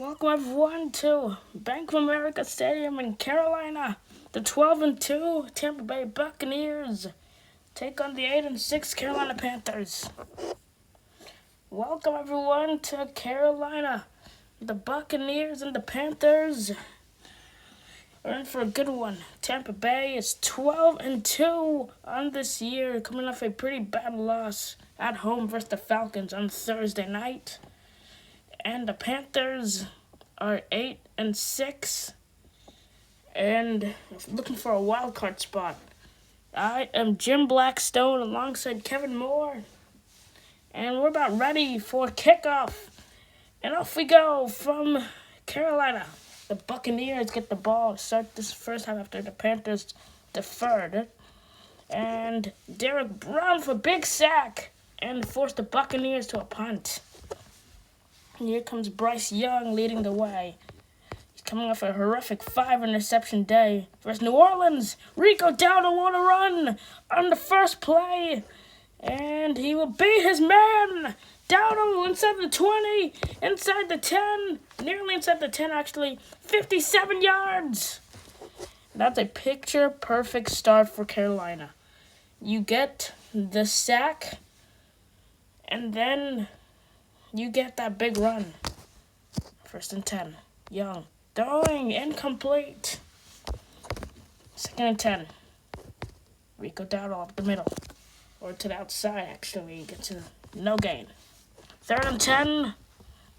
Welcome everyone to Bank of America Stadium in Carolina. The 12-2 Tampa Bay Buccaneers take on the 8-6 Carolina Panthers. Welcome everyone to Carolina. The Buccaneers and the Panthers are in for a good one. Tampa Bay is 12-2 on this year, coming off a pretty bad loss at home versus the Falcons on Thursday night. And the Panthers are 8-6 and looking for a wild card spot. I am Jim Blackstone alongside Kevin Moore, and we're about ready for kickoff. And off we go from Carolina. The Buccaneers get the ball to start this first half after the Panthers deferred it. And Derek Brown for big sack and forced the Buccaneers to a punt. Here comes Bryce Young leading the way. He's coming off a horrific 5-interception day versus New Orleans. Rico Dowdle want to run on the first play, and he will beat his man. Dowdle inside the 20, inside the 10, nearly inside the 10 actually, 57 yards. That's a picture-perfect start for Carolina. You get the sack, and then you get that big run. 1st and 10. Young. Throwing. Incomplete. 2nd and 10. Rico Dowdle up the middle. Or to the outside, actually. Gets a no gain. 3rd and 10.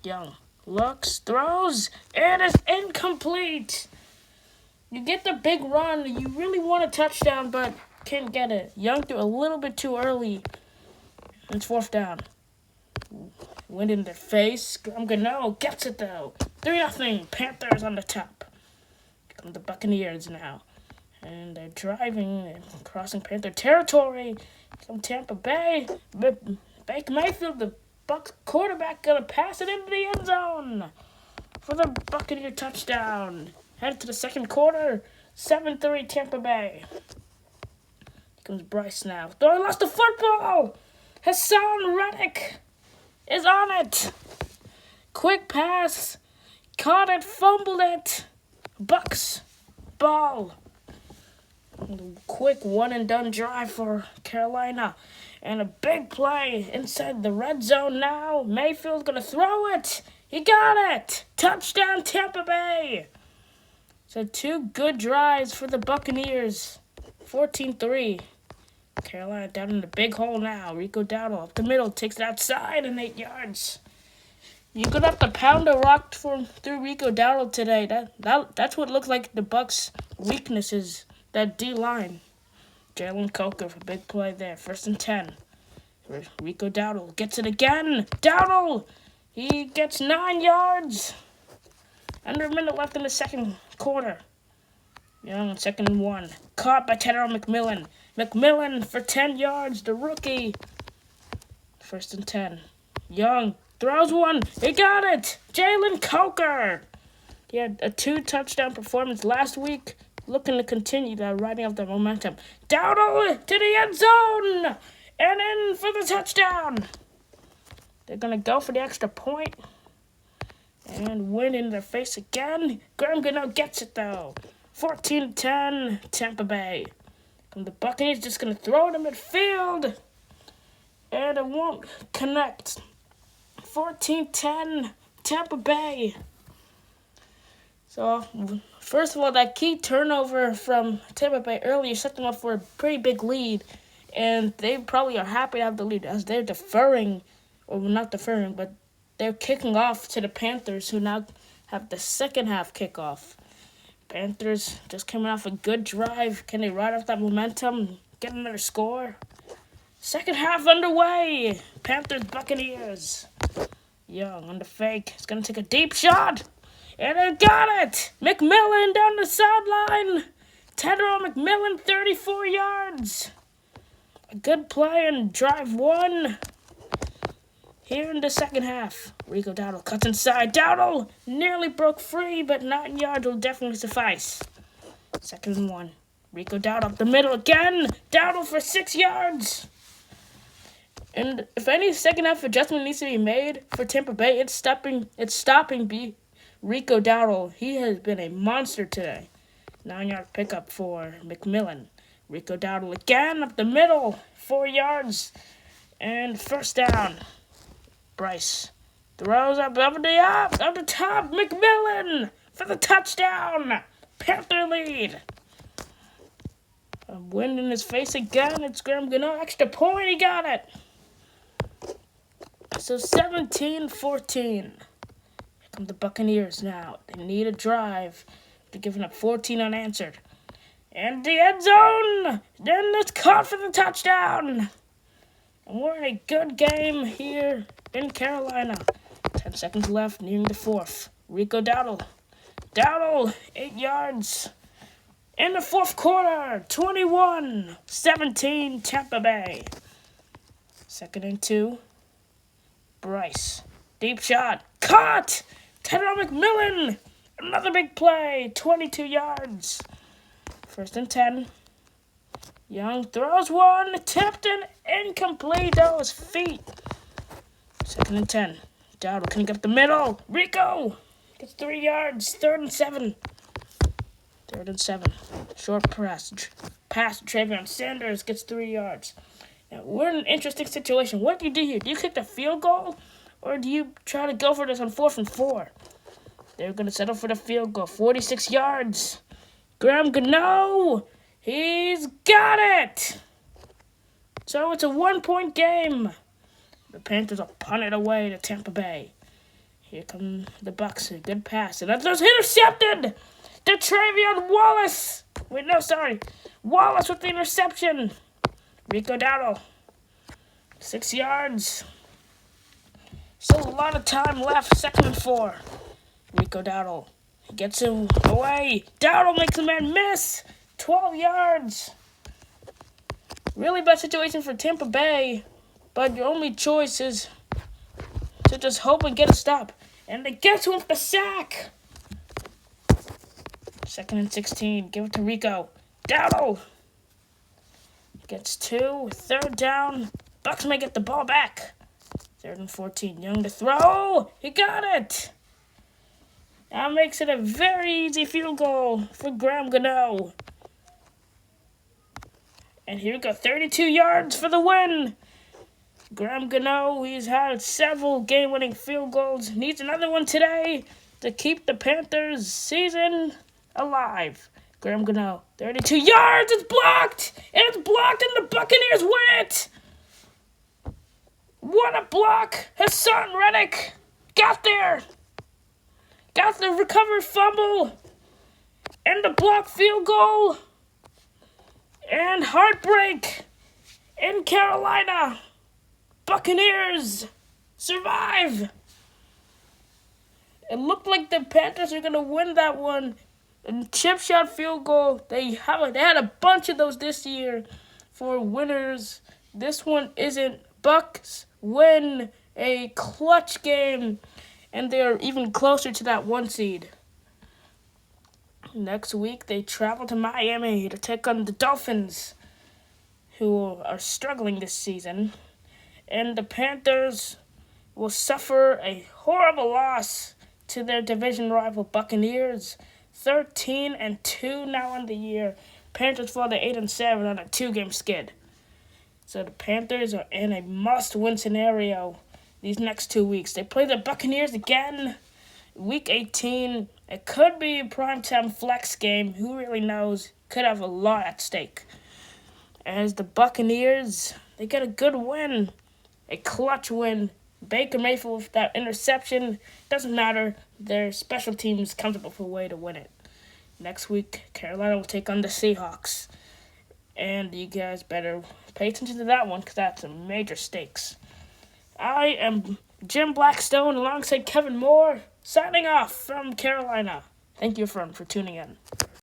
Young. Looks. Throws. It is incomplete. You get the big run. You really want a touchdown, but can't get it. Young threw a little bit too early. And it's 4th down. Wind in their face. Graham Gano gets it though. 3-0. Panthers on the top. Here come the Buccaneers now. And they're driving and crossing Panther territory. From Tampa Bay. Baker Mayfield, the Bucs quarterback, gonna pass it into the end zone for the Buccaneer touchdown. Headed to the second quarter. 7-3 Tampa Bay. Here comes Bryce now. He lost the football. Hassan Reddick is on it. Quick pass. Caught it, fumbled it. Bucs ball. Quick one-and-done drive for Carolina. And a big play inside the red zone now. Mayfield's going to throw it. He got it. Touchdown, Tampa Bay. So 2 good drives for the Buccaneers. 14-3. Carolina down in the big hole now. Rico Dowdle up the middle, takes it outside and 8 yards. You're gonna have to pound a rock through Rico Dowdle today. That's what looks like the Bucs' weaknesses. That D line. Jalen Coker for big play there. 1st and 10. Rico Dowdle gets it again. Dowdle, he gets 9 yards. Under a minute left in the second quarter. Young on 2nd and 1. Caught by Tedder McMillan. McMillan for 10 yards, the rookie. 1st and 10. Young throws one. He got it. Jalen Coker. He had a 2-touchdown performance last week. Looking to continue that riding off the momentum. Dowdle to the end zone. And in for the touchdown. They're going to go for the extra point. And win in their face again. Graham Gano gets it though. 14-10 Tampa Bay. And the Buccaneers just going to throw it in midfield. And it won't connect. 14-10 Tampa Bay. So, first of all, that key turnover from Tampa Bay earlier set them up for a pretty big lead. And they probably are happy to have the lead as they're deferring, or not deferring, but they're kicking off to the Panthers, who now have the second half kickoff. Panthers just coming off a good drive. Can they ride off that momentum? Get another score? Second half underway. Panthers, Buccaneers. Young on the fake. He's going to take a deep shot. And they got it. McMillan down the sideline. Tedder McMillan, 34 yards. A good play and drive 1. Here in the second half, Rico Dowdle cuts inside. Dowdle nearly broke free, but 9 yards will definitely suffice. 2nd and 1. Rico Dowdle up the middle again. Dowdle for 6 yards. And if any second half adjustment needs to be made for Tampa Bay, it's stopping Rico Dowdle, he has been a monster today. 9-yard pickup for McMillan. Rico Dowdle again up the middle, 4 yards, and first down. Bryce throws up the top. McMillan for the touchdown. Panther lead. A wind in his face again. It's Graham Gano. Extra point. He got it. So 17-14. Here come the Buccaneers now. They need a drive. They're giving up 14 unanswered. And the end zone. Then it's caught for the touchdown. And we're in a good game here in Carolina. 10 seconds left, nearing the fourth. Rico Dowdle. Dowdle, 8 yards. In the fourth quarter, 21-17, Tampa Bay. 2nd and 2. Bryce. Deep shot. Caught! Tedder McMillan. Another big play. 22 yards. 1st and 10. Young throws one. Tipped and incomplete. That was feet. 2nd and 10. Dowdle can get up the middle. Rico gets 3 yards. 3rd and 7. 3rd and 7. Short pass. Travion Sanders gets 3 yards. Now, we're in an interesting situation. What do you do here? Do you kick the field goal? Or do you try to go for this on 4th and 4? They're going to settle for the field goal. 46 yards. Graham Gano. He's got it. So it's a 1-point game. The Panthers will punt it away to Tampa Bay. Here come the Bucs. A good pass. And that's intercepted. To Travion Wallace. Wallace with the interception. Rico Dowdle. 6 yards. Still a lot of time left. 2nd and 4. Rico Dowdle. He gets him away. Dowdle makes a man miss. 12 yards. Really bad situation for Tampa Bay. But your only choice is to just hope and get a stop. And they get to him with the sack. 2nd and 16. Give it to Rico. Dowdle. Gets 2. 3rd down. Bucs may get the ball back. 3rd and 14. Young to throw. He got it. That makes it a very easy field goal for Graham Gano. And here we go. 32 yards for the win. Graham Gano, he's had several game-winning field goals. Needs another one today to keep the Panthers' season alive. Graham Gano, 32 yards. It's blocked. And it's blocked, and the Buccaneers win it. What a block. Hassan Reddick got there. Got the recovered fumble. And the blocked field goal. And heartbreak in Carolina. Buccaneers survive. It looked like the Panthers are going to win that one. And chip shot field goal. They had a bunch of those this year for winners. This one isn't. Bucs win a clutch game. And they're even closer to that 1 seed. Next week, they travel to Miami to take on the Dolphins, who are struggling this season. And the Panthers will suffer a horrible loss to their division rival Buccaneers. 13-2 now on the year. Panthers fall to 8-7 on a 2-game skid. So the Panthers are in a must-win scenario these next 2 weeks. They play the Buccaneers again, Week 18. It could be a primetime flex game. Who really knows? Could have a lot at stake. As the Buccaneers, they get a good win. A clutch win. Baker Mayfield with that interception. Doesn't matter. Their special teams comes up with a way to win it. Next week, Carolina will take on the Seahawks. And you guys better pay attention to that one because that's a major stakes. I am Jim Blackstone alongside Kevin Moore, signing off from Carolina. Thank you, friend, for tuning in.